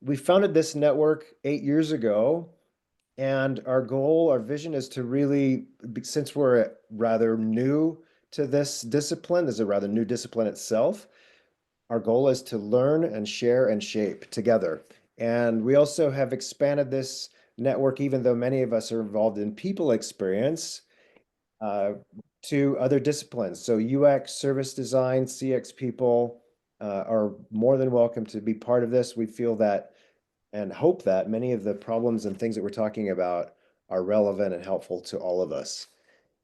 we founded this network 8 years ago, and our goal, our vision is to really, since we're rather new to this discipline, this is a rather new discipline itself, our goal is to learn and share and shape together. And we also have expanded this network, even though many of us are involved in people experience, uh, to other disciplines. So UX, service design, CX people are more than welcome to be part of this. We feel that and hope that many of the problems and things that we're talking about are relevant and helpful to all of us.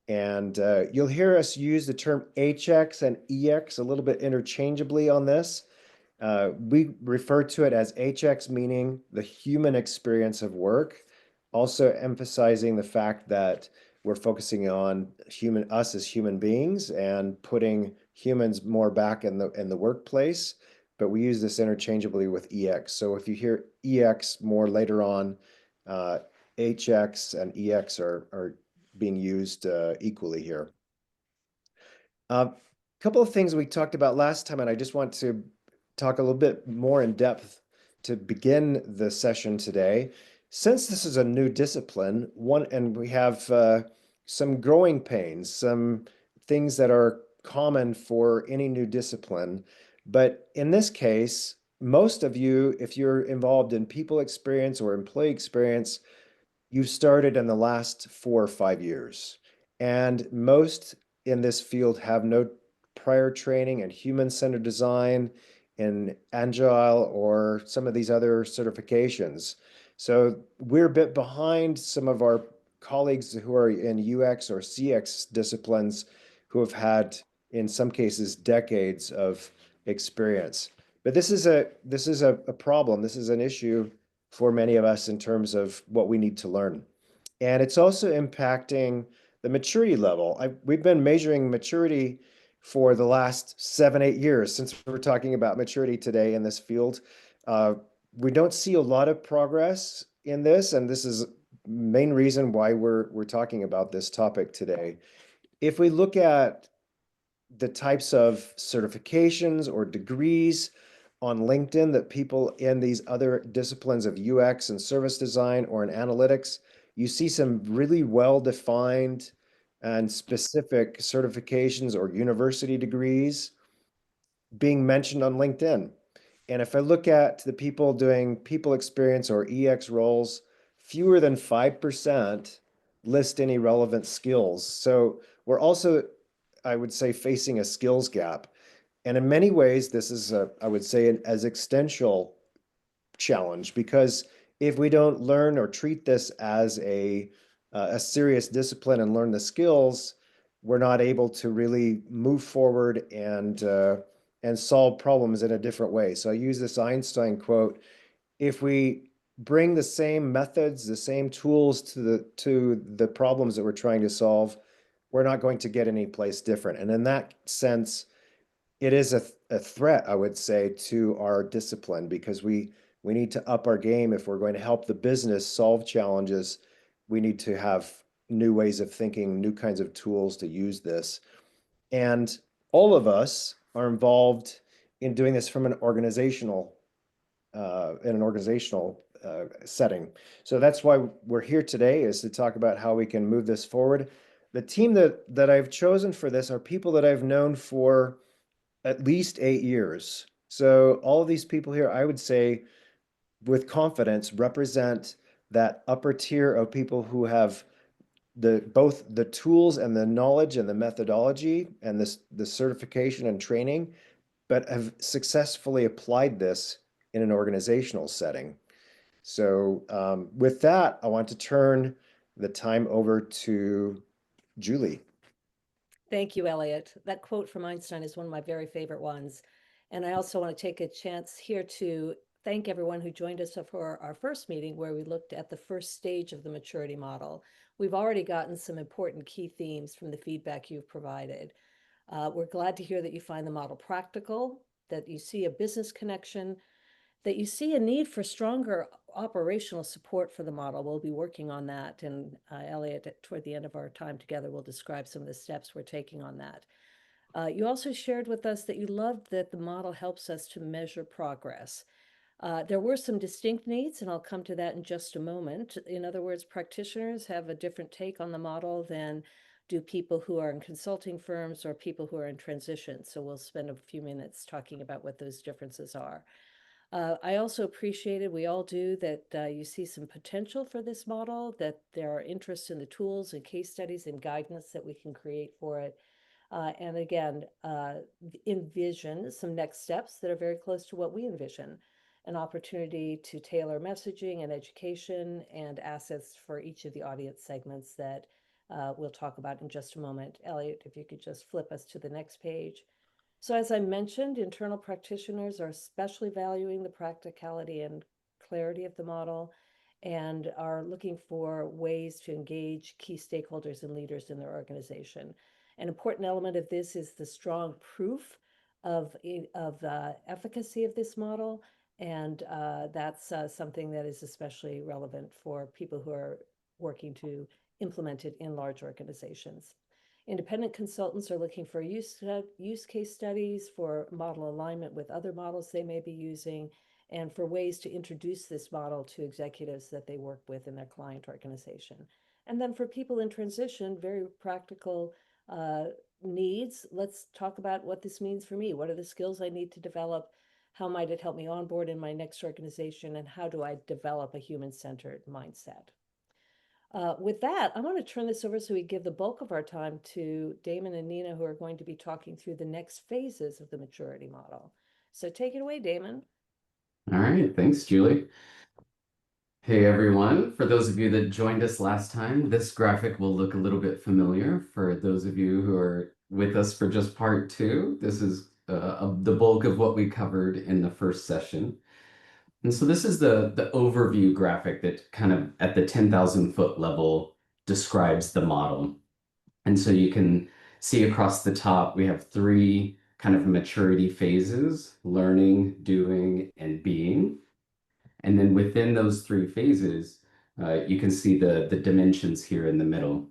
And you'll hear us use the term HX and EX a little bit interchangeably on this. We refer to it as HX, meaning the human experience of work, also emphasizing the fact that we're focusing on us as human beings and putting humans more back in the workplace. But we use this interchangeably with EX. So if you hear EX more later on, HX and EX are being used equally here. A couple of things we talked about last time, and I just want to talk a little bit more in depth to begin the session today. Since this is a new discipline, and we have some growing pains, some things that are common for any new discipline. But in this case, most of you, if you're involved in people experience or employee experience, you've started in the last 4 or 5 years. And most in this field have no prior training in human-centered design, in Agile, or some of these other certifications. So we're a bit behind some of our colleagues who are in UX or CX disciplines who have had, in some cases, decades of experience. But this is a problem. This is an issue for many of us in terms of what we need to learn. And it's also impacting the maturity level. We've been measuring maturity for the last 7, 8 years since we're talking about maturity today in this field. Uh, we don't see a lot of progress in this, and this is main reason why we're talking about this topic today. If we look at the types of certifications or degrees on LinkedIn that people in these other disciplines of UX and service design or in analytics, you see some really well-defined and specific certifications or university degrees being mentioned on LinkedIn. And if I look at the people doing people experience or EX roles, fewer than 5% list any relevant skills. So we're also, I would say, facing a skills gap. And in many ways, this is, I would say, an as existential challenge, because if we don't learn or treat this as a serious discipline and learn the skills, we're not able to really move forward and solve problems in a different way. So I use this Einstein quote: if we bring the same methods, the same tools to the problems that we're trying to solve, we're not going to get any place different. And in that sense, it is a threat, I would say, to our discipline, because we need to up our game. If we're going to help the business solve challenges, we need to have new ways of thinking, new kinds of tools to use this. And all of us are involved in doing this from an organizational setting. So that's why we're here today, is to talk about how we can move this forward. The team that I've chosen for this are people that I've known for at least 8 years. So all of these people here, I would say, with confidence, represent that upper tier of people who have both the tools and the knowledge and the methodology and the certification and training, but have successfully applied this in an organizational setting. So with that, I want to turn the time over to Julie. Thank you, Elliot. That quote from Einstein is one of my very favorite ones. And I also want to take a chance here to thank everyone who joined us for our first meeting, where we looked at the first stage of the maturity model. We've already gotten some important key themes from the feedback you've provided. We're glad to hear that you find the model practical, that you see a business connection, that you see a need for stronger operational support for the model. We'll be working on that. And Elliot, toward the end of our time together, will describe some of the steps we're taking on that. You also shared with us that you loved that the model helps us to measure progress. There were some distinct needs, and I'll come to that in just a moment. In other words, practitioners have a different take on the model than do people who are in consulting firms or people who are in transition. So we'll spend a few minutes talking about what those differences are. I also appreciated, we all do, that you see some potential for this model, that there are interests in the tools and case studies and guidance that we can create for it. And again, envision some next steps that are very close to what we envision, an opportunity to tailor messaging and education and assets for each of the audience segments that we'll talk about in just a moment. Elliot, if you could just flip us to the next page. So as I mentioned, internal practitioners are especially valuing the practicality and clarity of the model and are looking for ways to engage key stakeholders and leaders in their organization. An important element of this is the strong proof of the efficacy of this model, and that's something that is especially relevant for people who are working to implement it in large organizations. Independent consultants are looking for use case studies for model alignment with other models they may be using, and for ways to introduce this model to executives that they work with in their client organization. And then for people in transition, very practical needs. Let's talk about what this means for me. What are the skills I need to develop? How might it help me onboard in my next organization? And how do I develop a human-centered mindset? With that, I want to turn this over so we give the bulk of our time to Damon and Nina, who are going to be talking through the next phases of the maturity model. So take it away, Damon. All right, thanks, Julie. Hey, everyone. For those of you that joined us last time, this graphic will look a little bit familiar. For those of you who are with us for just part two, this is the bulk of what we covered in the first session. And so this is the overview graphic that kind of at the 10,000 foot level describes the model. And so you can see across the top, we have three kind of maturity phases: learning, doing, and being. And then within those three phases, you can see the dimensions here in the middle.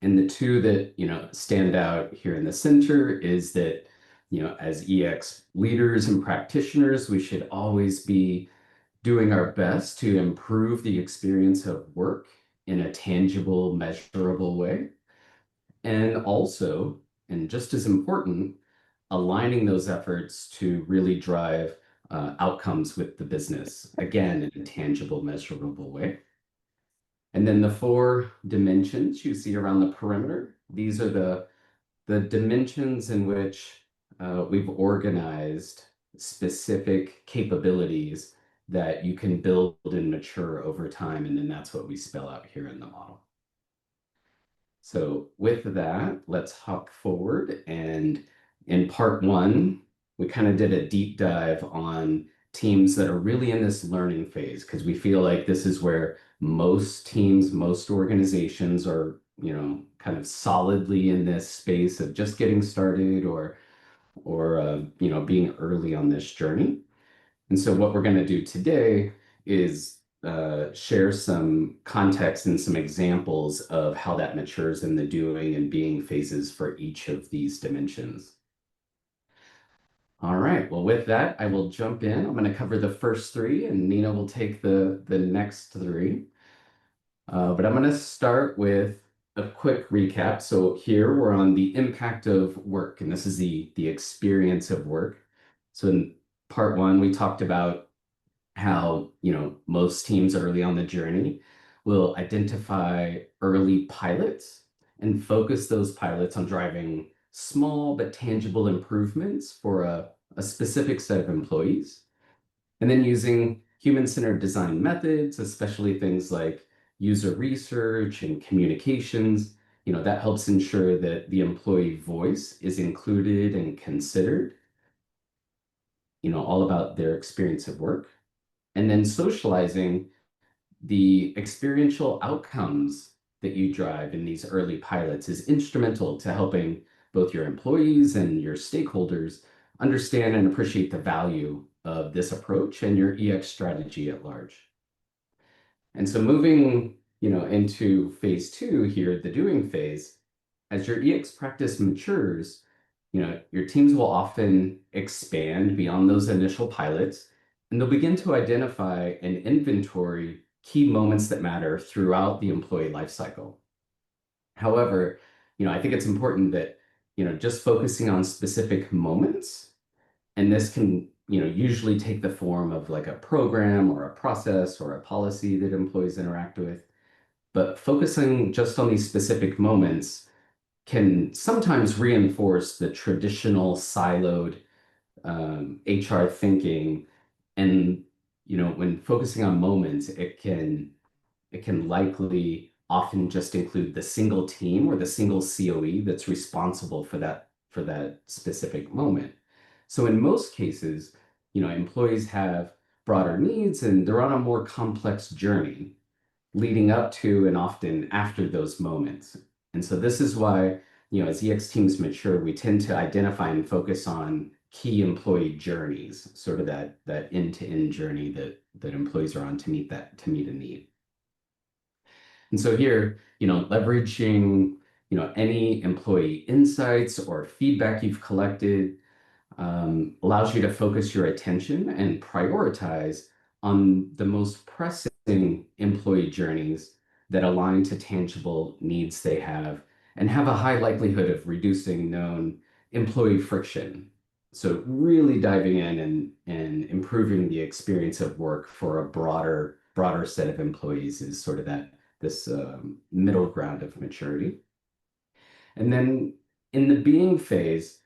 And the two that, stand out here in the center is that, as EX leaders and practitioners, we should always be doing our best to improve the experience of work in a tangible, measurable way. And also, and just as important, aligning those efforts to really drive outcomes with the business, again, in a tangible, measurable way. And then the four dimensions you see around the perimeter, these are the dimensions in which we've organized specific capabilities that you can build and mature over time. And then that's what we spell out here in the model. So with that, let's hop forward. And in part one, we kind of did a deep dive on teams that are really in this learning phase, because we feel like this is where most teams, most organizations are, kind of solidly in this space of just getting started or being early on this journey. And so what we're going to do today is share some context and some examples of how that matures in the doing and being phases for each of these dimensions. All right, well, with that, I will jump in. I'm going to cover the first three, and Nina will take the next three. But I'm going to start with a quick recap. So here we're on the impact of work, and this is the experience of work. So in part one, we talked about how, most teams early on the journey will identify early pilots and focus those pilots on driving small but tangible improvements for a specific set of employees. And then using human-centered design methods, especially things like user research and communications, that helps ensure that the employee voice is included and considered, all about their experience of work. And then socializing the experiential outcomes that you drive in these early pilots is instrumental to helping both your employees and your stakeholders understand and appreciate the value of this approach and your EX strategy at large. And so moving, into phase two here, the doing phase, as your EX practice matures, your teams will often expand beyond those initial pilots And they'll begin to identify and inventory key moments that matter throughout the employee lifecycle. However, I think it's important that, just focusing on specific moments, and this can, usually take the form of like a program or a process or a policy that employees interact with. But focusing just on these specific moments can sometimes reinforce the traditional siloed HR thinking. And, when focusing on moments, it can likely often just include the single team or the single COE that's responsible for that specific moment. So in most cases, employees have broader needs and they're on a more complex journey leading up to and often after those moments. And so this is why, as EX teams mature, we tend to identify and focus on key employee journeys, sort of that end-to-end journey that employees are on to meet a need. And so here, leveraging, any employee insights or feedback you've collected allows you to focus your attention and prioritize on the most pressing employee journeys that align to tangible needs they have and have a high likelihood of reducing known employee friction. So really diving in and improving the experience of work for a broader set of employees is sort of this middle ground of maturity. And then in the being phase,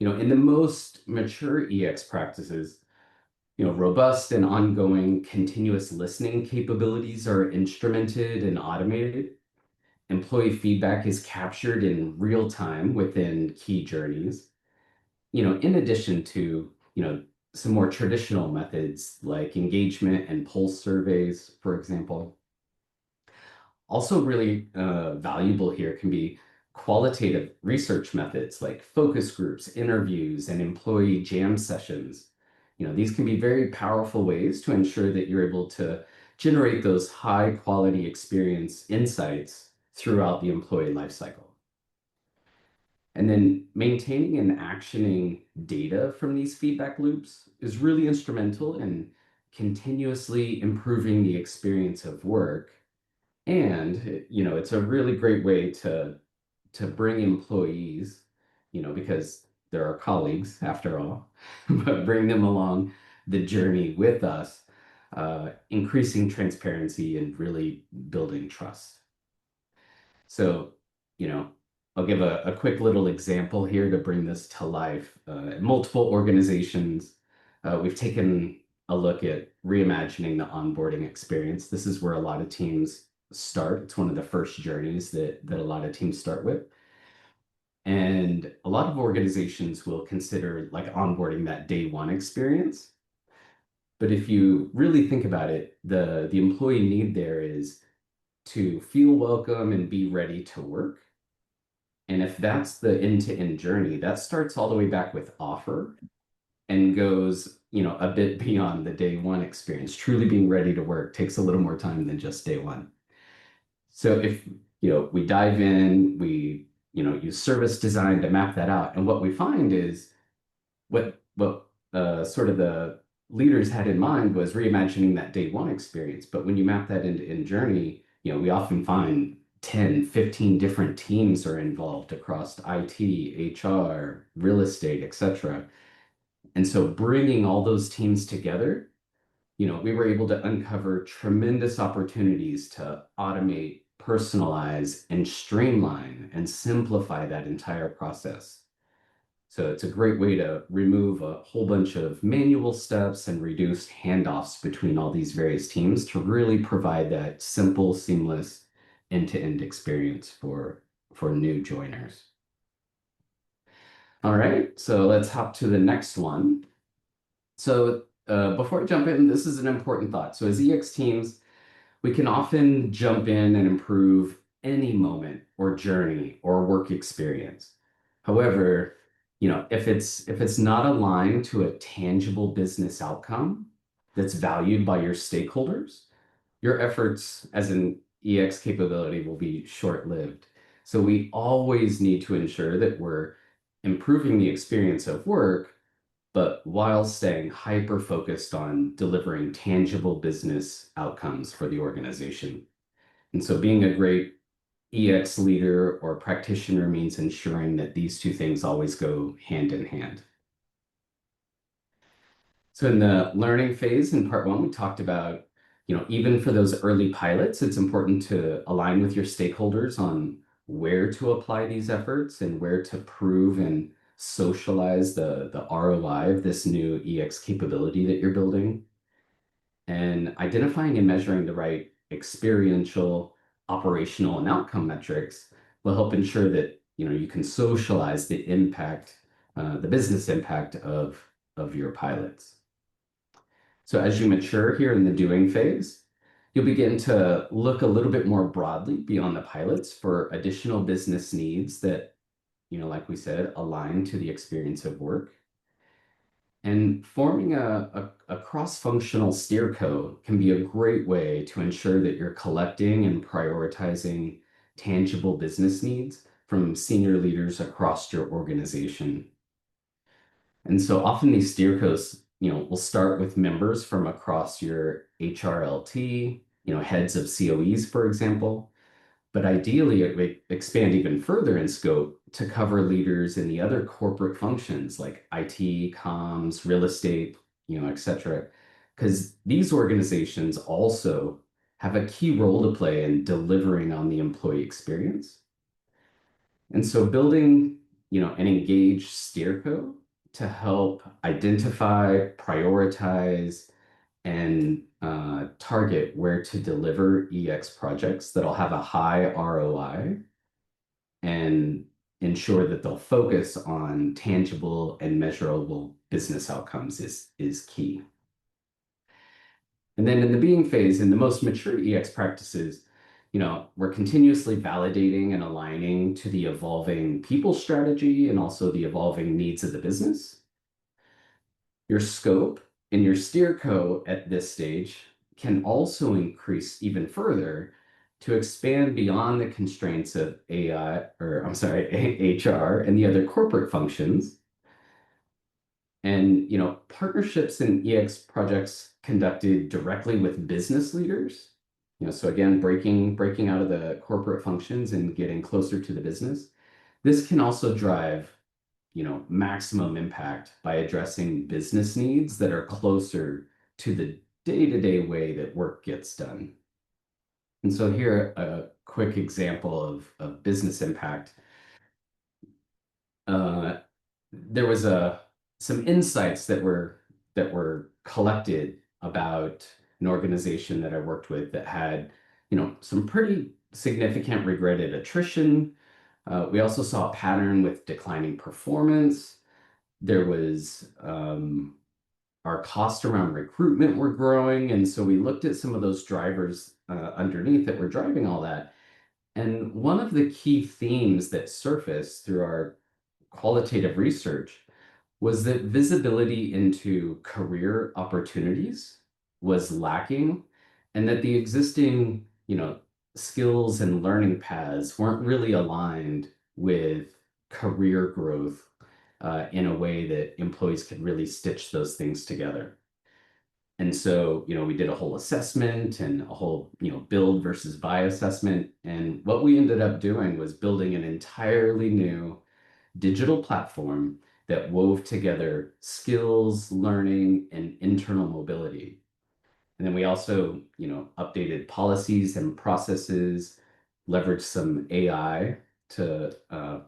in the most mature EX practices, robust and ongoing continuous listening capabilities are instrumented and automated. Employee feedback is captured in real time within key journeys, in addition to, some more traditional methods like engagement and pulse surveys, for example. Also really valuable here can be qualitative research methods like focus groups, interviews, and employee jam sessions. These can be very powerful ways to ensure that you're able to generate those high quality experience insights throughout the employee lifecycle. And then maintaining and actioning data from these feedback loops is really instrumental in continuously improving the experience of work. And, it's a really great way to bring employees, because they're our colleagues after all, but bring them along the journey with us, increasing transparency and really building trust. So, I'll give a quick little example here to bring this to life. At multiple organizations, we've taken a look at reimagining the onboarding experience. This is where a lot of teams start. It's one of the first journeys that a lot of teams start with. And a lot of organizations will consider like onboarding that day one experience. But if you really think about it, the employee need there is to feel welcome and be ready to work. And if that's the end-to-end journey, that starts all the way back with offer and goes, a bit beyond the day one experience. Truly being ready to work takes a little more time than just day one. So if, we dive in, we, use service design to map that out. And what we find is what sort of the leaders had in mind was reimagining that day one experience. But when you map that into in journey, we often find 10, 15 different teams are involved across IT, HR, real estate, etc. And so bringing all those teams together, we were able to uncover tremendous opportunities to automate, personalize, and streamline and simplify that entire process. So it's a great way to remove a whole bunch of manual steps and reduce handoffs between all these various teams to really provide that simple, seamless end-to-end experience for new joiners. All right, so let's hop to the next one. So before I jump in, this is an important thought. So as EX teams, we can often jump in and improve any moment or journey or work experience. However, if it's not aligned to a tangible business outcome that's valued by your stakeholders, your efforts as an EX capability will be short-lived. So we always need to ensure that we're improving the experience of work but while staying hyper-focused on delivering tangible business outcomes for the organization. And so being a great EX leader or practitioner means ensuring that these two things always go hand in hand. So in the learning phase in part one, we talked about, even for those early pilots, it's important to align with your stakeholders on where to apply these efforts and where to prove and socialize the ROI of this new EX capability that you're building. And identifying and measuring the right experiential, operational, and outcome metrics will help ensure that you can socialize the impact, the business impact of your pilots. So as you mature here in the doing phase, you'll begin to look a little bit more broadly beyond the pilots for additional business needs that, like we said, align to the experience of work. And forming a cross-functional steerco can be a great way to ensure that you're collecting and prioritizing tangible business needs from senior leaders across your organization. And so often these steercos, will start with members from across your HRLT, heads of COEs, for example. But ideally, it would expand even further in scope to cover leaders in the other corporate functions like IT, comms, real estate, et cetera. Because these organizations also have a key role to play in delivering on the employee experience. And so building, an engaged steerco to help identify, prioritize, and target where to deliver EX projects that'll have a high ROI and ensure that they'll focus on tangible and measurable business outcomes is key. And then in the being phase, in the most mature EX practices, we're continuously validating and aligning to the evolving people strategy and also the evolving needs of the business. Your scope and your steerco at this stage can also increase even further to expand beyond the constraints of HR and the other corporate functions. And partnerships and EX projects conducted directly with business leaders. So again, breaking out of the corporate functions and getting closer to the business. This can also drive maximum impact by addressing business needs that are closer to the day-to-day way that work gets done. And so here, a quick example of business impact. There was some insights that were collected about an organization that I worked with that had, some pretty significant regretted attrition. We also saw a pattern with declining performance. There was our cost around recruitment were growing. And so we looked at some of those drivers underneath that were driving all that. And one of the key themes that surfaced through our qualitative research was that visibility into career opportunities was lacking, and that the existing, skills and learning paths weren't really aligned with career growth in a way that employees could really stitch those things together. And so, we did a whole assessment and a whole, build versus buy assessment. And what we ended up doing was building an entirely new digital platform that wove together skills, learning, and internal mobility. And then we also, updated policies and processes, leveraged some AI to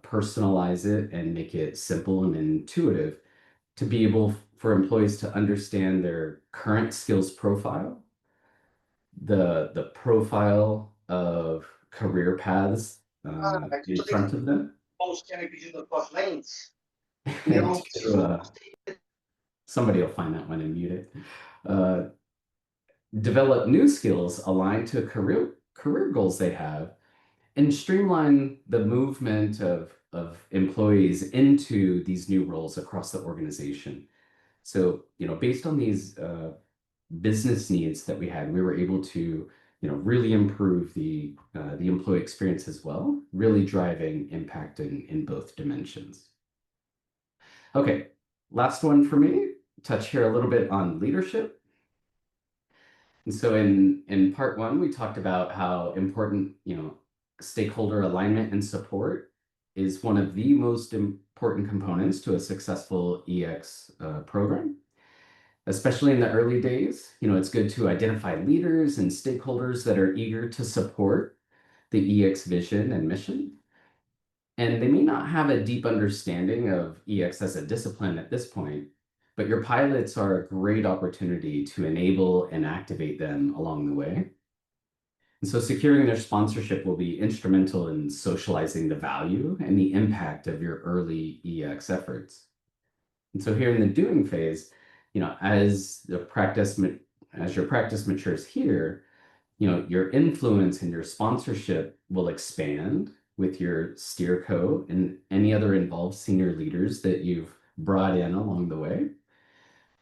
personalize it and make it simple and intuitive to be able for employees to understand their current skills profile, the profile of career paths in front of them. And somebody will find that one and mute it. Develop new skills aligned to career goals they have, and streamline the movement of employees into these new roles across the organization. So, based on these business needs that we had, we were able to, really improve the employee experience as well, really driving impact in both dimensions. Okay, last one for me, touch here a little bit on leadership. And so in part one, we talked about how important, stakeholder alignment and support is one of the most important components to a successful EX program. Especially in the early days, it's good to identify leaders and stakeholders that are eager to support the EX vision and mission. And they may not have a deep understanding of EX as a discipline at this point, but your pilots are a great opportunity to enable and activate them along the way. And so securing their sponsorship will be instrumental in socializing the value and the impact of your early EX efforts. And so here in the doing phase, as your practice matures here, your influence and your sponsorship will expand with your steerco and any other involved senior leaders that you've brought in along the way.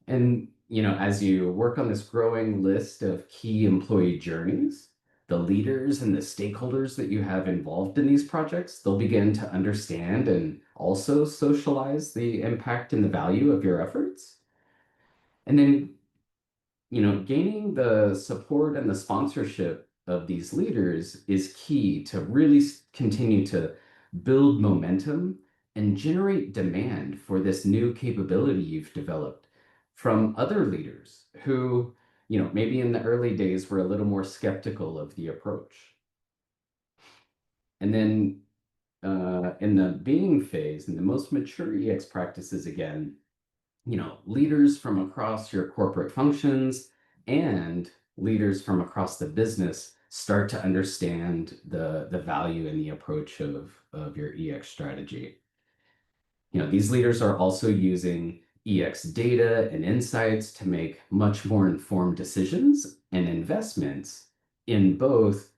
And, as you work on this growing list of key employee journeys, the leaders and the stakeholders that you have involved in these projects, they'll begin to understand and also socialize the impact and the value of your efforts. And then, gaining the support and the sponsorship of these leaders is key to really continue to build momentum and generate demand for this new capability you've developed from other leaders who, maybe in the early days were a little more skeptical of the approach. And then in the being phase, in the most mature EX practices, again, leaders from across your corporate functions and leaders from across the business start to understand the value and the approach of your EX strategy. These leaders are also using EX data and insights to make much more informed decisions and investments in both,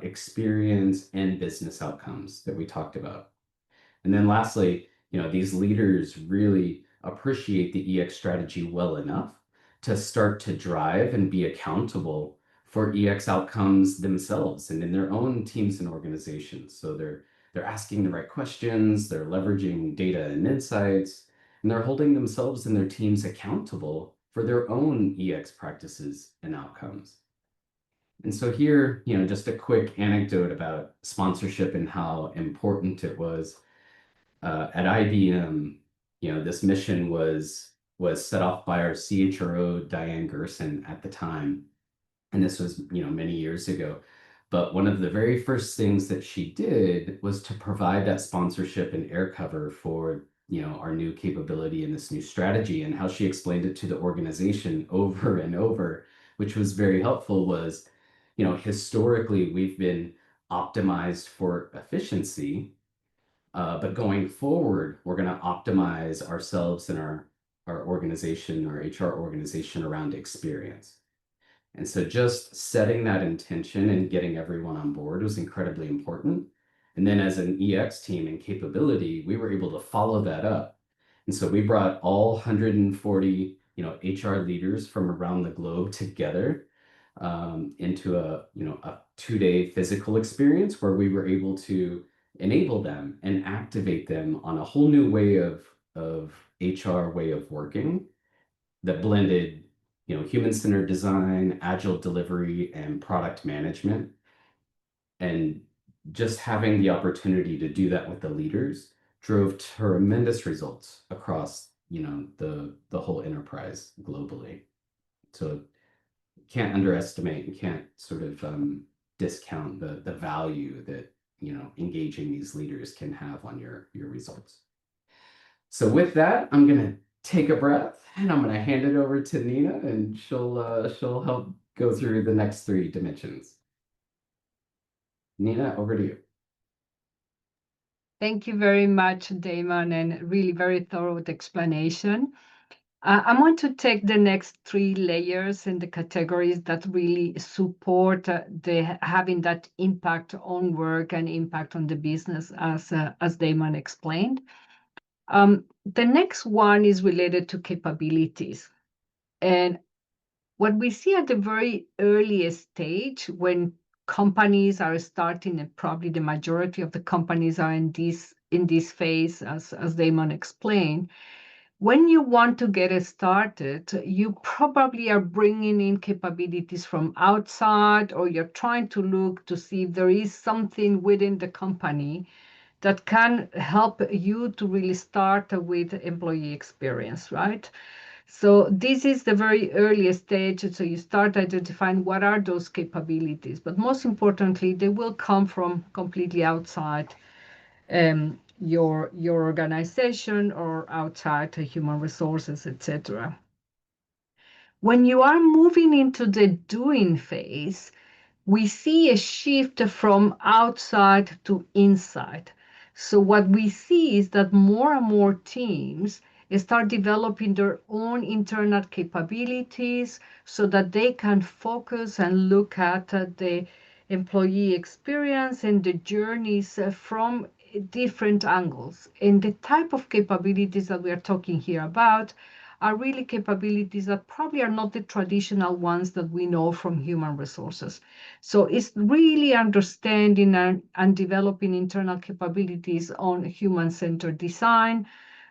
experience and business outcomes that we talked about. And then lastly, these leaders really appreciate the EX strategy well enough to start to drive and be accountable for EX outcomes themselves and in their own teams and organizations. So they're asking the right questions, they're leveraging data and insights, and they're holding themselves and their teams accountable for their own EX practices and outcomes. And so here, just a quick anecdote about sponsorship and how important it was. At IBM, this mission was set off by our CHRO, Diane Gerson, at the time. And this was, many years ago. But one of the very first things that she did was to provide that sponsorship and air cover for, our new capability and this new strategy. And how she explained it to the organization over and over, which was very helpful, was, historically, we've been optimized for efficiency. But going forward, we're going to optimize ourselves and our organization, our HR organization around experience. And so just setting that intention and getting everyone on board was incredibly important. And then as an EX team and capability, we were able to follow that up. And so we brought all 140, HR leaders from around the globe together into a 2-day physical experience where we were able to enable them and activate them on a whole new way of HR way of working that blended, human-centered design, agile delivery, and product management. And just having the opportunity to do that with the leaders drove tremendous results across, the whole enterprise globally. So can't underestimate and can't sort of discount the value that engaging these leaders can have on your results. So with that, I'm going to take a breath and I'm going to hand it over to Nina, and she'll help go through the next 3 dimensions. Nina, over to you. Thank you very much, Damon, and really very thorough explanation. I want to take the next 3 layers in the categories that really support having that impact on work and impact on the business, as Damon explained. The next one is related to capabilities. And what we see at the very earliest stage when companies are starting, and probably the majority of the companies are in this phase, as Damon explained, When you want to get it started, you probably are bringing in capabilities from outside, or you're trying to look to see if there is something within the company that can help you to really start with employee experience, right? So this is the very earliest stage. So you start identifying what are those capabilities, but most importantly, they will come from completely outside your organization or outside human resources, etc. When you are moving into the doing phase, we see a shift from outside to inside. So what we see is that more and more teams start developing their own internal capabilities so that they can focus and look at the employee experience and the journeys from different angles. And the type of capabilities that we are talking here about are really capabilities that probably are not the traditional ones that we know from human resources. So it's really understanding and developing internal capabilities on human-centered design,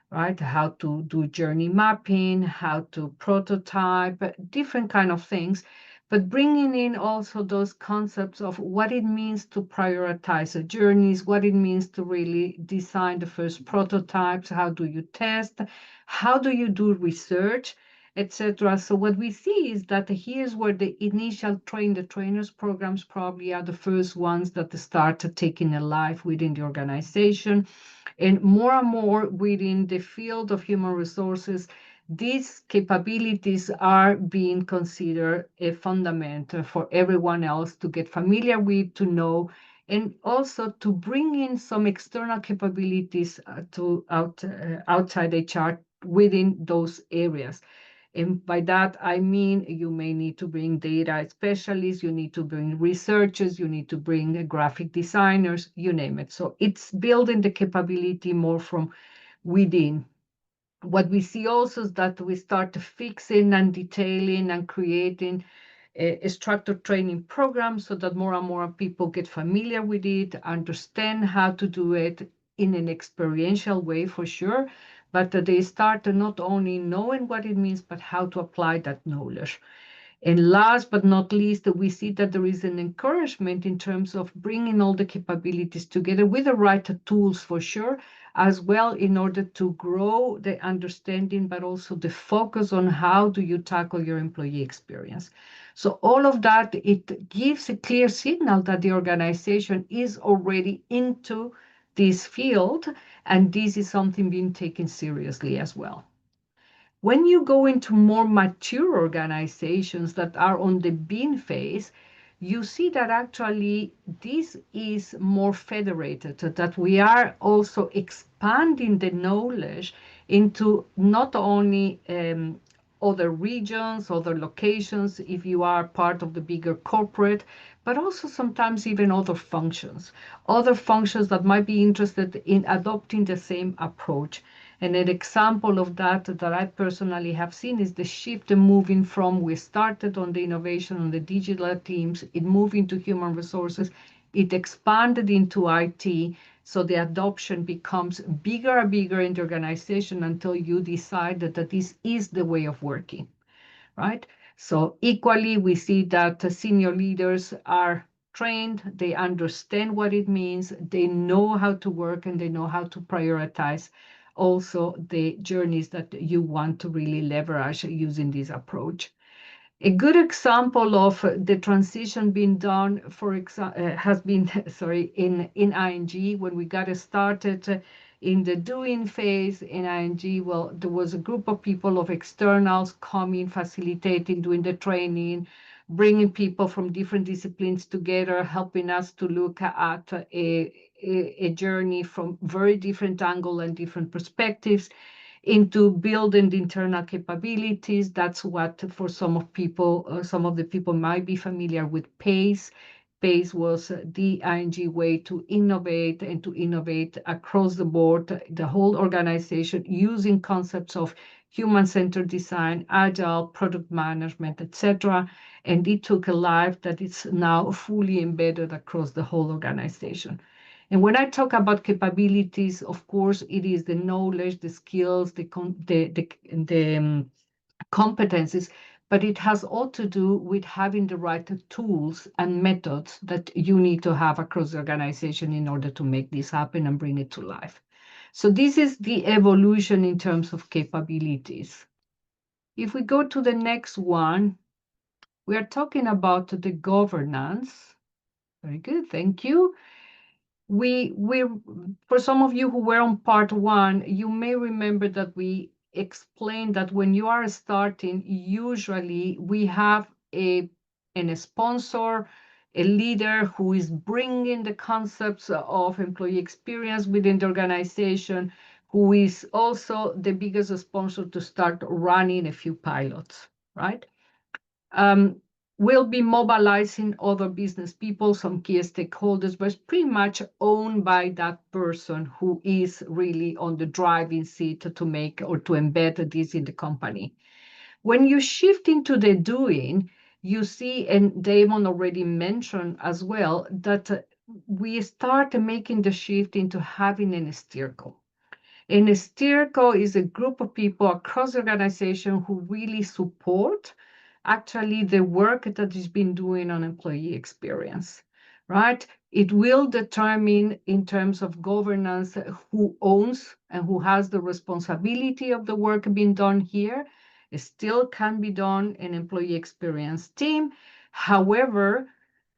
right? How to do journey mapping, how to prototype, different kind of things, but bringing in also those concepts of what it means to prioritize the journeys, what it means to really design the first prototypes, how do you test, how do you do research, etc. So what we see is that here's where the initial train the trainers programs probably are the first ones that start taking a life within the organization. And more within the field of human resources, these capabilities are being considered a fundamental for everyone else to get familiar with, to know, and also to bring in some external capabilities outside HR within those areas. And by that, I mean, you may need to bring data specialists, you need to bring researchers, you need to bring graphic designers, you name it. So it's building the capability more from within. What we see also is that we start fixing and detailing and creating a structured training program so that more and more people get familiar with it, understand how to do it in an experiential way for sure, but they start not only knowing what it means, but how to apply that knowledge. And last but not least, we see that there is an encouragement in terms of bringing all the capabilities together with the right tools for sure, as well in order to grow the understanding, but also the focus on how do you tackle your employee experience. So all of that, it gives a clear signal that the organization is already into this field, and this is something being taken seriously as well. When you go into more mature organizations that are on the bean phase, you see that actually this is more federated, that we are also expanding the knowledge into not only other regions, other locations, if you are part of the bigger corporate, but also sometimes even other functions that might be interested in adopting the same approach. And an example of that I personally have seen is the shift moving from we started on the innovation on the digital teams, it moved into human resources, it expanded into IT. So the adoption becomes bigger and bigger in the organization until you decide that this is the way of working, right? So equally, we see that senior leaders are trained, they understand what it means, they know how to work, and they know how to prioritize also the journeys that you want to really leverage using this approach. A good example of the transition being done, for example, has been, sorry, in ING when we got started in the doing phase in ING. Well, there was a group of people of externals coming, facilitating, doing the training, bringing people from different disciplines together, helping us to look at a journey from very different angle and different perspectives into building the internal capabilities. That's what for some of the people might be familiar with PACE. PACE was the ING way to innovate and to innovate across the board, the whole organization, using concepts of human-centered design, agile, product management, etc. And it took a life that is now fully embedded across the whole organization. And when I talk about capabilities, of course, it is the knowledge, the skills, the competencies, but it has all to do with having the right tools and methods that you need to have across the organization in order to make this happen and bring it to life. So this is the evolution in terms of capabilities. If we go to the next one, we are talking about the governance. Very good, thank you. We for some of you who were on part one, you may remember that we explained that when you are starting, usually we have a sponsor, a leader who is bringing the concepts of employee experience within the organization, who is also the biggest sponsor to start running a few pilots, right? We'll be mobilizing other business people, some key stakeholders, but it's pretty much owned by that person who is really on the driving seat to make or to embed this in the company. When you shift into the doing, you see, and Damon already mentioned as well, that we start making the shift into having an steerco. And a steerco is a group of people across the organization who really support actually the work that is being doing on employee experience, right? It will determine in terms of governance who owns and who has the responsibility of the work being done here. It still can be done in employee experience team. However,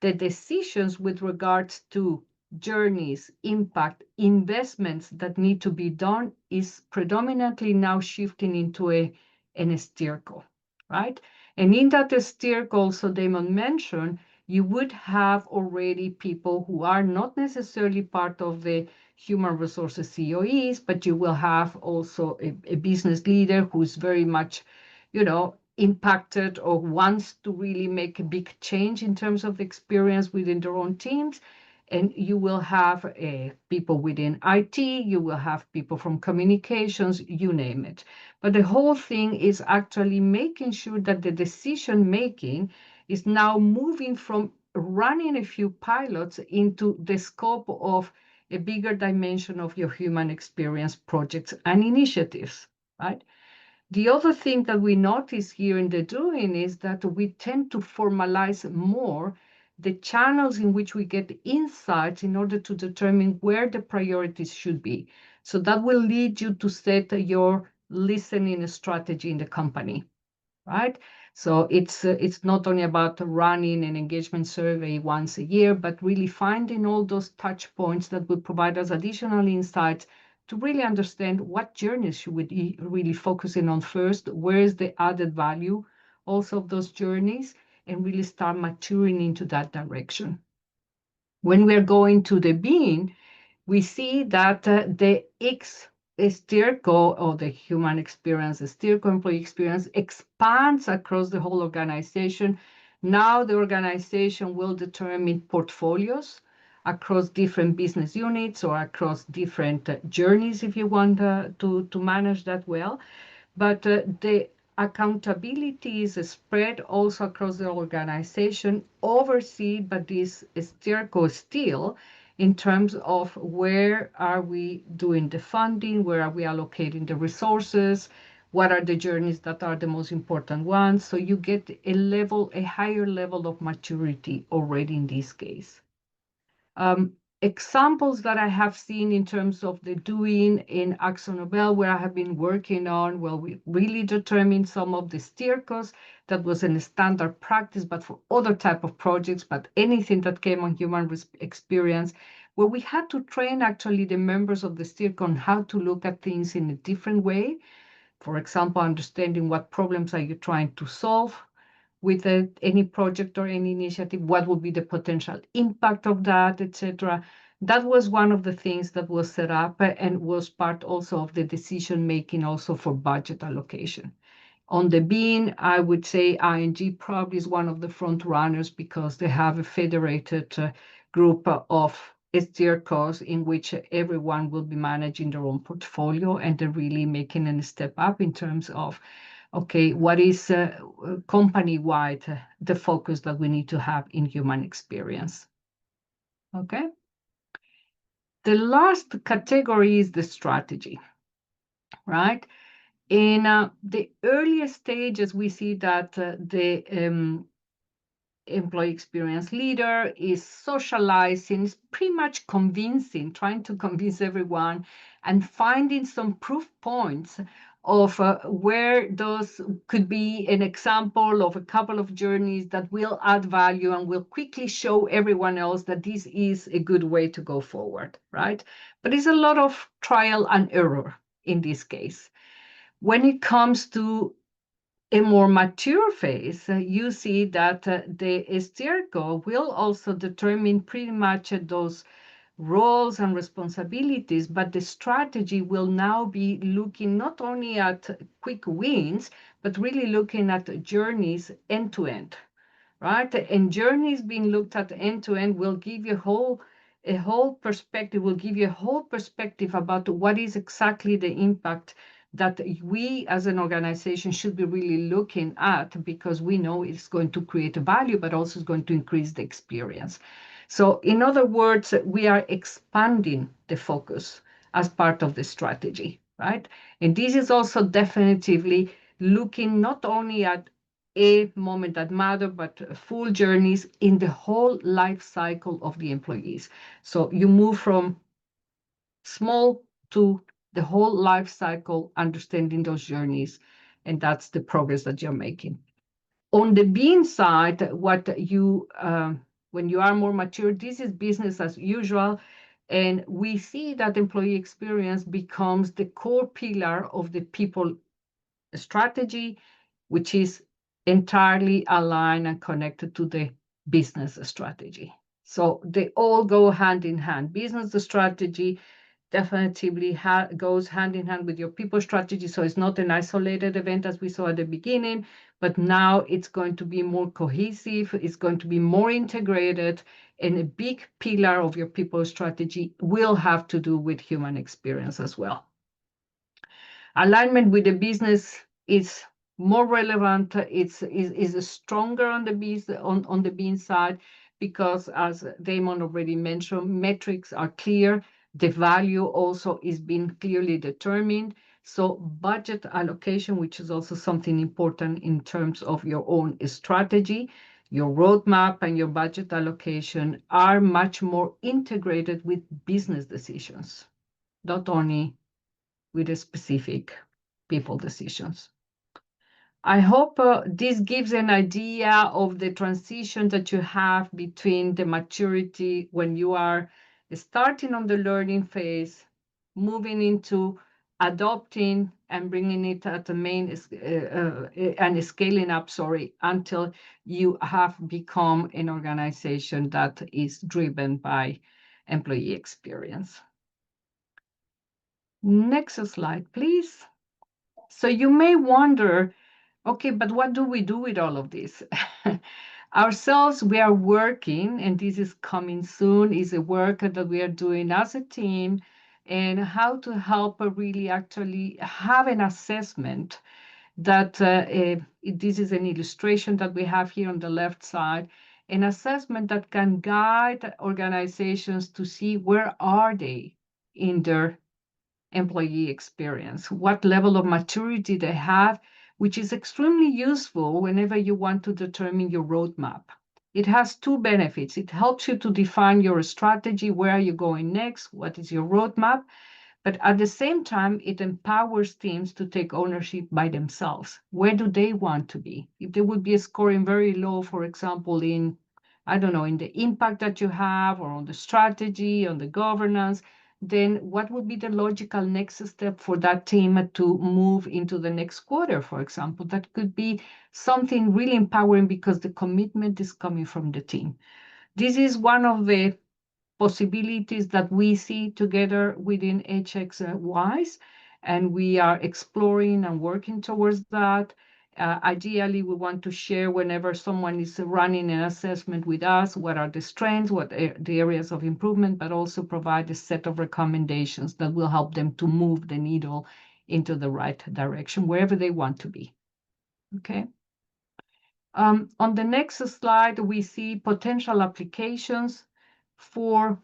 the decisions with regards to journeys, impact, investments that need to be done is predominantly now shifting into an steerco, right? And in that steerco, also Damon mentioned, you would have already people who are not necessarily part of the human resources COEs, but you will have also a business leader who is very much, impacted or wants to really make a big change in terms of the experience within their own teams. And you will have people within IT, you will have people from communications, you name it. But the whole thing is actually making sure that the decision making is now moving from running a few pilots into the scope of a bigger dimension of your human experience projects and initiatives, right? The other thing that we notice here in the doing is that we tend to formalize more the channels in which we get insights in order to determine where the priorities should be. So that will lead you to set your listening strategy in the company, right? So it's not only about running an engagement survey once a year, but really finding all those touch points that will provide us additional insights to really understand what journeys should we be really focusing on first, where is the added value also of those journeys, and really start maturing into that direction. When we're going to the being, we see that the steerco or the human experience, the steerco employee experience expands across the whole organization. Now the organization will determine portfolios across different business units or across different journeys, if you want to manage that well. But the accountability is spread also across the organization, overseen by this steerco still, in terms of where are we doing the funding, where are we allocating the resources, what are the journeys that are the most important ones. So you get a higher level of maturity already in this case. Examples that I have seen in terms of the doing in AkzoNobel, where I have been working on, well, we really determined some of the steercos that was in a standard practice, but for other type of projects, but anything that came on human experience, where we had to train actually the members of the steerco on how to look at things in a different way. For example, understanding what problems are you trying to solve with any project or any initiative, what would be the potential impact of that, etc. That was one of the things that was set up and was part also of the decision making also for budget allocation. On the bean, I would say ING probably is one of the front runners because they have a federated group of steercos in which everyone will be managing their own portfolio, and they're really making a step up in terms of okay, what is company-wide the focus that we need to have in human experience? Okay. The last category is the strategy, right? In the earliest stages, we see that the employee experience leader is socializing, is pretty much convincing, trying to convince everyone and finding some proof points of where those could be an example of a couple of journeys that will add value and will quickly show everyone else that this is a good way to go forward, right? But it's a lot of trial and error in this case. When it comes to a more mature phase, you see that the steerco will also determine pretty much those roles and responsibilities, but the strategy will now be looking not only at quick wins, but really looking at journeys end to end, right? And journeys being looked at end to end will give you a whole perspective, will give you a whole perspective about what is exactly the impact that we as an organization should be really looking at, because we know it's going to create a value, but also is going to increase the experience. So in other words, we are expanding the focus as part of the strategy, right? And this is also definitively looking not only at a moment that matter, but full journeys in the whole life cycle of the employees. So you move from small to the whole life cycle, understanding those journeys, and that's the progress that you're making. On the being side, what you when you are more mature, this is business as usual, and we see that employee experience becomes the core pillar of the people strategy, which is entirely aligned and connected to the business strategy. So they all go hand in hand. Business strategy definitely goes hand in hand with your people strategy. So it's not an isolated event as we saw at the beginning, but now it's going to be more cohesive. It's going to be more integrated, and a big pillar of your people strategy will have to do with human experience as well. Alignment with the business is more relevant. Is stronger on the being side, because as Damon already mentioned, metrics are clear. The value also is being clearly determined. So budget allocation, which is also something important in terms of your own strategy, your roadmap and your budget allocation are much more integrated with business decisions, not only with a specific people decisions. I hope this gives an idea of the transition that you have between the maturity when you are starting on the learning phase, moving into adopting and bringing it at the main and scaling up, until you have become an organization that is driven by employee experience. Next slide, please. So you may wonder, okay, but what do we do with all of this? Ourselves, we are working, and this is coming soon, is a work that we are doing as a team, and how to help really actually have an assessment that this is an illustration that we have here on the left side, an assessment that can guide organizations to see where are they in their employee experience, what level of maturity they have, which is extremely useful whenever you want to determine your roadmap. It has two benefits. It helps you to define your strategy, where are you going next, what is your roadmap, but at the same time, it empowers teams to take ownership by themselves. Where do they want to be? If they would be scoring very low, for example, in, I don't know, in the impact that you have, or on the strategy, on the governance, then what would be the logical next step for that team to move into the next quarter, for example? That could be something really empowering because the commitment is coming from the team. This is one of the possibilities that we see together within HXWise, and we are exploring and working towards that. Ideally, we want to share whenever someone is running an assessment with us, what are the strengths, what are the areas of improvement, but also provide a set of recommendations that will help them to move the needle into the right direction, wherever they want to be. Okay. On the next slide, we see potential applications for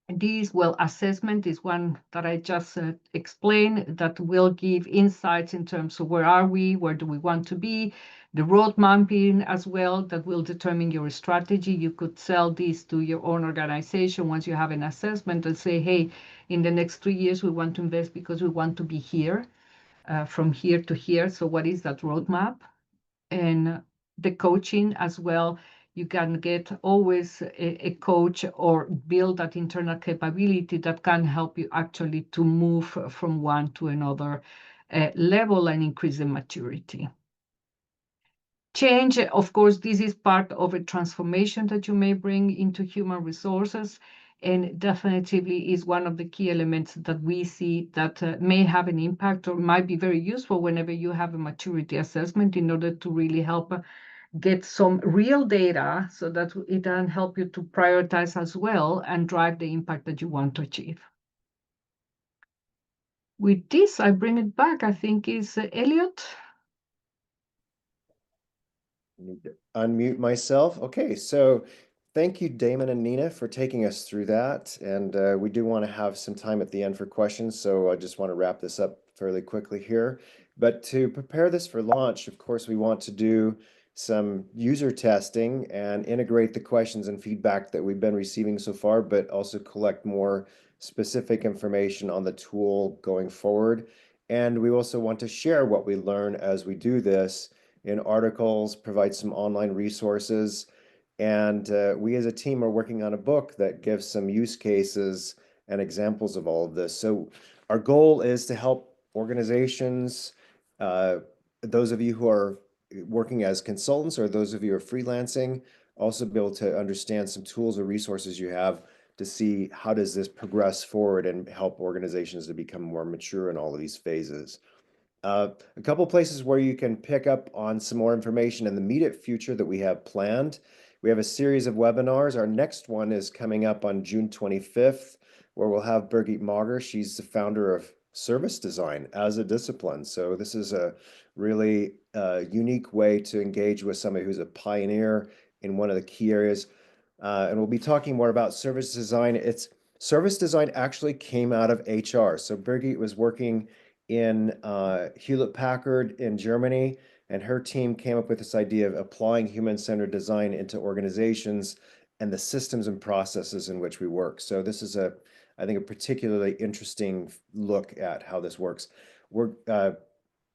This, well, assessment is one that I just explained that will give insights in terms of where are we, where do we want to be, the road mapping as well that will determine your strategy. You could sell this to your own organization once you have an assessment and say, hey, in the next 3 years, we want to invest because we want to be here, from here to here. So what is that roadmap? And the coaching as well. You can get always a coach or build that internal capability that can help you actually to move from one to another level and increase the maturity. Change, of course, this is part of a transformation that you may bring into human resources, and definitively is one of the key elements that we see that may have an impact or might be very useful whenever you have a maturity assessment in order to really help get some real data so that it can help you to prioritize as well and drive the impact that you want to achieve. With this, I bring it back, I think is Elliot. Need to unmute myself. Okay, so thank you, Damon and Nina, for taking us through that. And we do want to have some time at the end for questions, so I just want to wrap this up fairly quickly here. But to prepare this for launch, of course, we want to do some user testing and integrate the questions and feedback that we've been receiving so far, but also collect more specific information on the tool going forward. And we also want to share what we learn as we do this in articles, provide some online resources. And we as a team are working on a book that gives some use cases and examples of all of this. So our goal is to help organizations, those of you who are working as consultants or those of you who are freelancing, also be able to understand some tools or resources you have to see how does this progress forward and help organizations to become more mature in all of these phases. A couple places where you can pick up on some more information in the immediate future that we have planned. We have a series of webinars. Our next one is coming up on June 25th, where we'll have Birgit Mager. She's the founder of service design as a discipline. So this is a really unique way to engage with somebody who's a pioneer in one of the key areas. And we'll be talking more about service design. Service design actually came out of HR. So Birgit was working in Hewlett-Packard in Germany, and her team came up with this idea of applying human-centered design into organizations and the systems and processes in which we work. So this is I think, a particularly interesting look at how this works. We're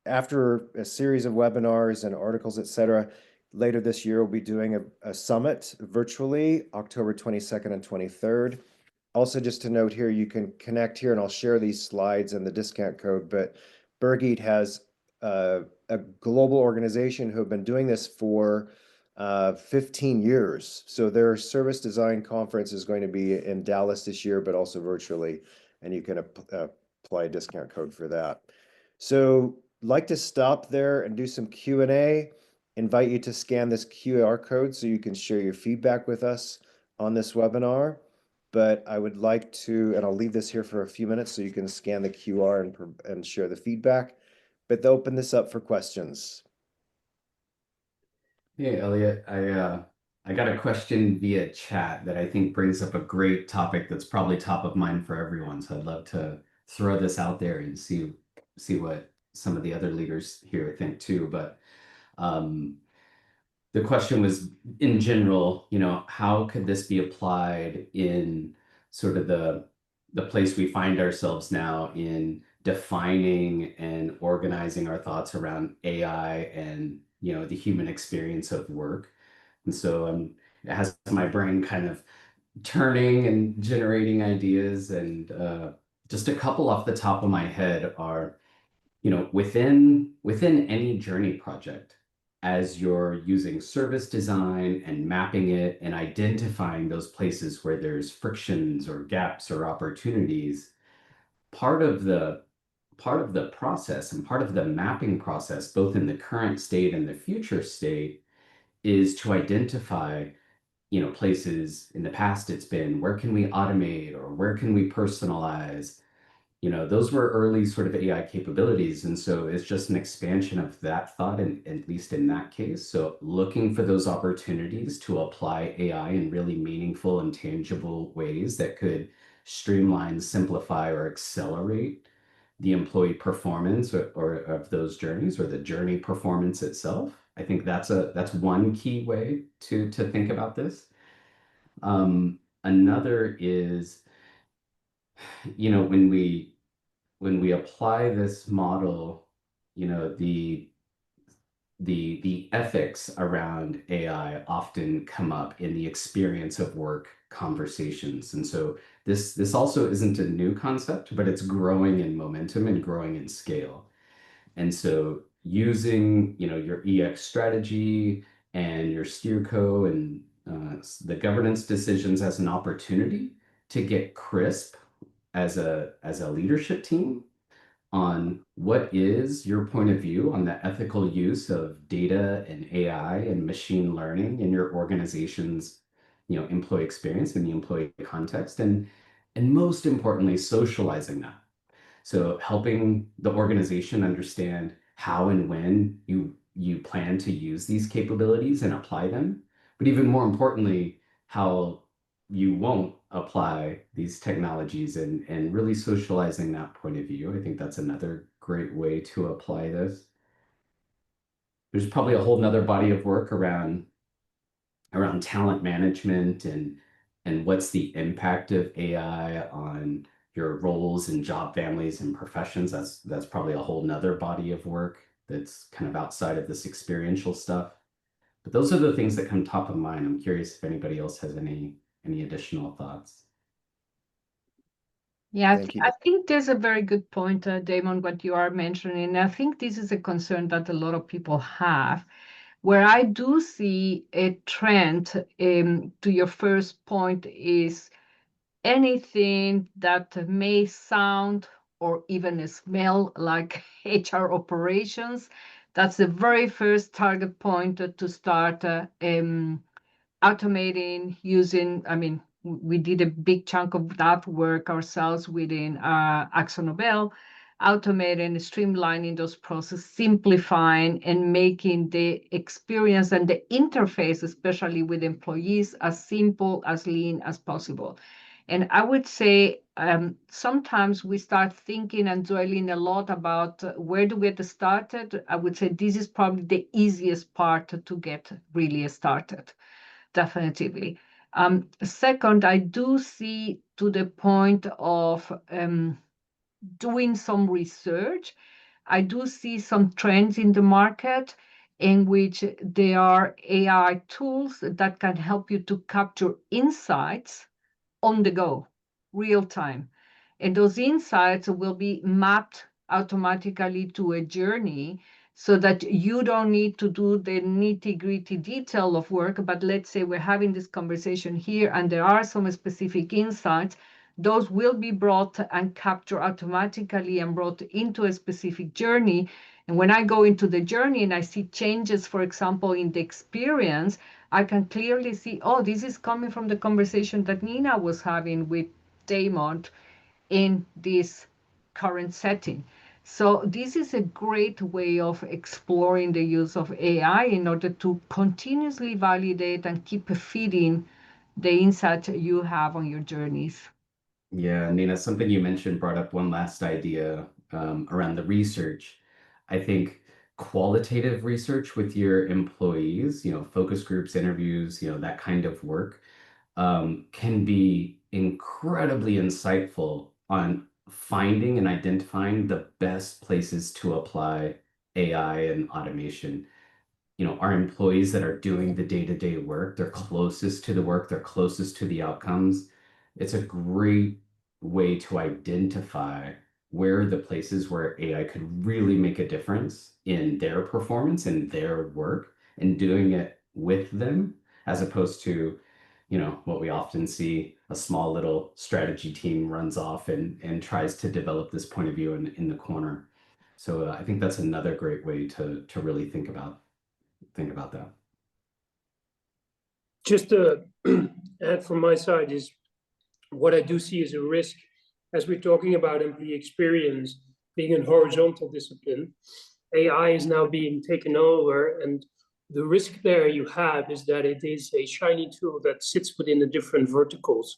after a series of webinars and articles, etc. Later this year, we'll be doing a summit virtually, October 22nd and 23rd. Also, just to note here, you can connect here, and I'll share these slides and the discount code, but Birgit has a global organization who have been doing this for 15 years. So their service design conference is going to be in Dallas this year, but also virtually, and you can apply a discount code for that. So like to stop there and do some Q&A. Invite you to scan this QR code so you can share your feedback with us on this webinar. But I would like to, and I'll leave this here for a few minutes so you can scan the QR and share the feedback, but they'll open this up for questions. Hey, Elliot, I got a question via chat that I think brings up a great topic that's probably top of mind for everyone. So I'd love to throw this out there and see what some of the other leaders here think too. But the question was, in general, how could this be applied in sort of the place we find ourselves now in defining and organizing our thoughts around AI and the human experience of work. And so it has my brain kind of turning and generating ideas, and just a couple off the top of my head are, within any journey project, as you're using service design and mapping it and identifying those places where there's frictions or gaps or opportunities, part of the process and part of the mapping process, both in the current state and the future state, is to identify, places. In the past, it's been, where can we automate or where can we personalize? Those were early sort of AI capabilities. And so it's just an expansion of that thought, and at least in that case. So looking for those opportunities to apply AI in really meaningful and tangible ways that could streamline, simplify, or accelerate the employee performance or of those journeys, or the journey performance itself. I think that's one key way to think about this. Another is, when we apply this model, the ethics around AI often come up in the experience of work conversations. And so this also isn't a new concept, but it's growing in momentum and growing in scale. And so using, your EX strategy and your steerco and the governance decisions as an opportunity to get crisp as a leadership team on what is your point of view on the ethical use of data and AI and machine learning in your organization's, employee experience in the employee context, and most importantly, socializing that. So helping the organization understand how and when you plan to use these capabilities and apply them, but even more importantly, how you won't apply these technologies, and really socializing that point of view. I think that's another great way to apply this. There's probably a whole nother body of work around talent management and what's the impact of AI on your roles and job families and professions. That's probably a whole nother body of work that's kind of outside of this experiential stuff. But those are the things that come top of mind. I'm curious if anybody else has any additional thoughts. Yeah, Thank you. I think there's a very good point, Damon, what you are mentioning. I think this is a concern that a lot of people have, where I do see a trend, to your first point, is anything that may sound or even smell like HR operations. That's the very first target point to start automating using. I mean, we did a big chunk of that work ourselves within AkzoNobel, automating, streamlining those processes, simplifying, and making the experience and the interface, especially with employees, as simple, as lean as possible. And I would say sometimes we start thinking and dwelling a lot about where do we get started. I would say this is probably the easiest part to get really started, definitively. Second, I do see, to the point of doing some research, I do see some trends in the market in which there are AI tools that can help you to capture insights on the go, real time. And those insights will be mapped automatically to a journey so that you don't need to do the nitty-gritty detail of work. But let's say we're having this conversation here and there are some specific insights, those will be brought and captured automatically and brought into a specific journey. And when I go into the journey and I see changes, for example, in the experience, I can clearly see, oh, this is coming from the conversation that Nina was having with Damon in this current setting. So this is a great way of exploring the use of AI in order to continuously validate and keep feeding the insights you have on your journeys. Yeah, Nina, something you mentioned brought up one last idea around the research. I think qualitative research with your employees, focus groups, interviews, that kind of work, can be incredibly insightful on finding and identifying the best places to apply AI and automation. Our employees that are doing the day-to-day work, they're closest to the work, they're closest to the outcomes. It's a great way to identify where the places where AI could really make a difference in their performance and their work, and doing it with them, as opposed to, what we often see, a small little strategy team runs off and tries to develop this point of view in the corner. So I think that's another great way to really think about that. Just to add from my side is what I do see as a risk as we're talking about employee experience being a horizontal discipline. AI is now being taken over, and the risk there you have is that it is a shiny tool that sits within the different verticals.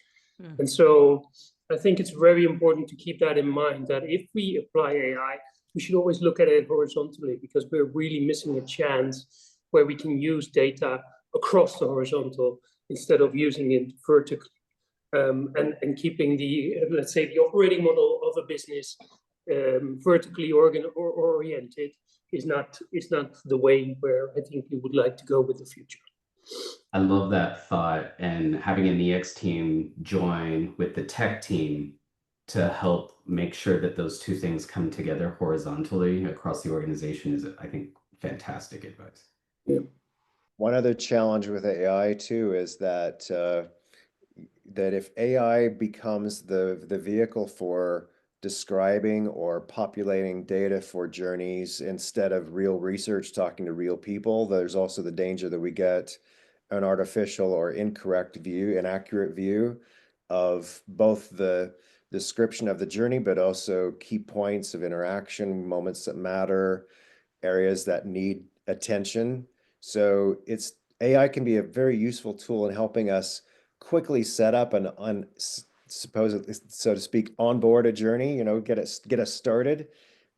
And so I think it's very important to keep that in mind, that if we apply AI, we should always look at it horizontally, because we're really missing a chance where we can use data across the horizontal instead of using it vertically. And keeping the, let's say, the operating model of a business vertically oriented is not the way where I think we would like to go with the future. I love that thought, and having an EX team join with the tech team to help make sure that those two things come together horizontally across the organization is, I think, fantastic advice. Yeah. One other challenge with AI too is that that if AI becomes the vehicle for describing or populating data for journeys instead of real research talking to real people, there's also the danger that we get an artificial or incorrect view, inaccurate view of both the description of the journey, but also key points of interaction, moments that matter, areas that need attention. So it's AI can be a very useful tool in helping us quickly set up an supposedly, so to speak, onboard a journey, get us started.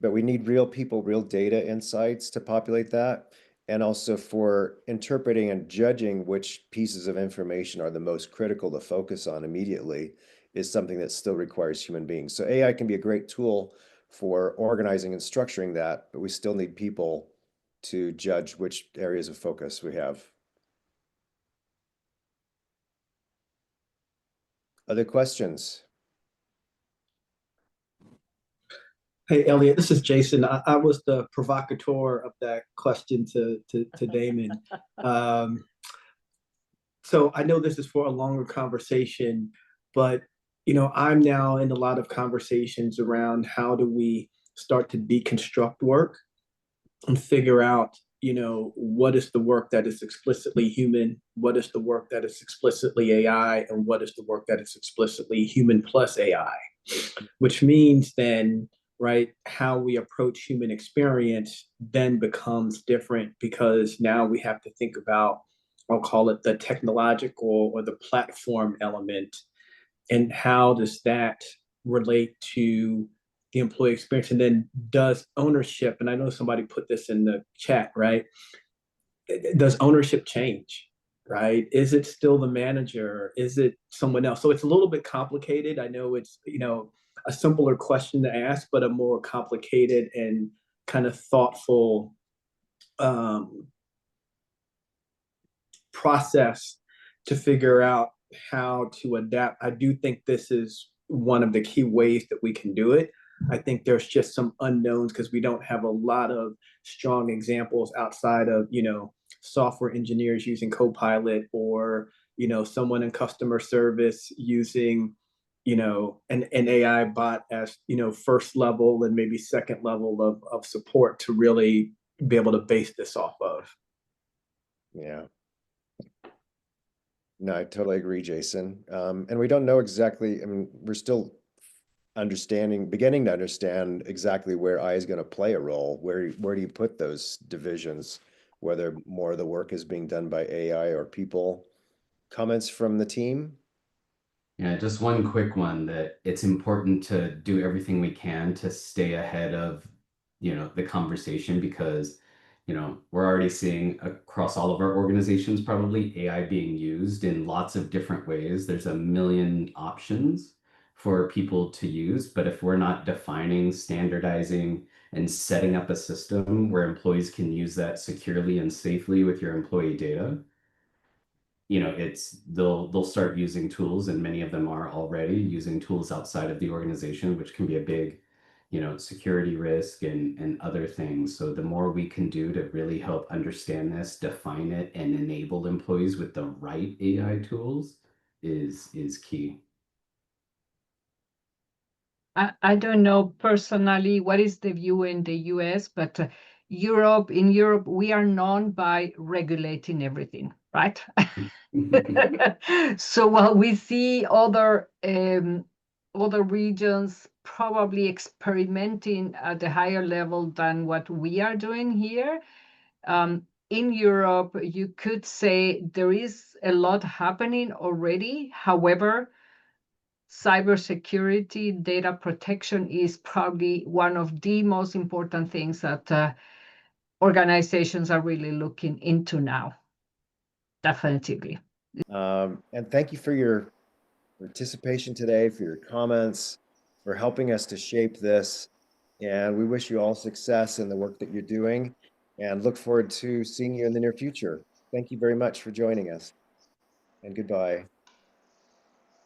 But we need real people, real data insights to populate that. And also for interpreting and judging which pieces of information are the most critical to focus on immediately is something that still requires human beings. So AI can be a great tool for organizing and structuring that, but we still need people to judge which areas of focus we have. Other questions? Hey, Elliot, this is Jason. I was the provocateur of that question to Damon. So I know this is for a longer conversation, but I'm now in a lot of conversations around how do we start to deconstruct work and figure out, what is the work that is explicitly human, what is the work that is explicitly AI, and what is the work that is explicitly human plus AI, which means then, right, how we approach human experience then becomes different, because now we have to think about, I'll call it the technological or the platform element, and how does that relate to the employee experience, and then does ownership, and I know somebody put this in the chat, right? Does ownership change, right? Is it still the manager? Is it someone else? So it's a little bit complicated. I know it's, a simpler question to ask, but a more complicated and kind of thoughtful process to figure out how to adapt. I do think this is one of the key ways that we can do it. I think there's just some unknowns because we don't have a lot of strong examples outside of, software engineers using Copilot, or, someone in customer service using, an AI bot as, first level and maybe second level of support to really be able to base this off of. Yeah. No, I totally agree, Jason. And we don't know exactly, I mean, we're still beginning to understand exactly where AI is going to play a role. Where do you put those divisions, whether more of the work is being done by AI or people? Comments from the team? Yeah, just one quick one, that it's important to do everything we can to stay ahead of, the conversation, because, we're already seeing across all of our organizations probably AI being used in lots of different ways. There's a million options for people to use, but if we're not defining, standardizing, and setting up a system where employees can use that securely and safely with your employee data, they'll start using tools, and many of them are already using tools outside of the organization, which can be a big, security risk and other things. So the more we can do to really help understand this, define it, and enable employees with the right AI tools is key. I don't know personally what is the view in the US, but in Europe, we are known by regulating everything, right? So while we see other regions probably experimenting at a higher level than what we are doing here, in Europe, you could say there is a lot happening already. However, cybersecurity, data protection is probably one of the most important things that organizations are really looking into now. Definitely. And thank you for your participation today, for your comments, for helping us to shape this. And we wish you all success in the work that you're doing and look forward to seeing you in the near future. Thank you very much for joining us, and goodbye.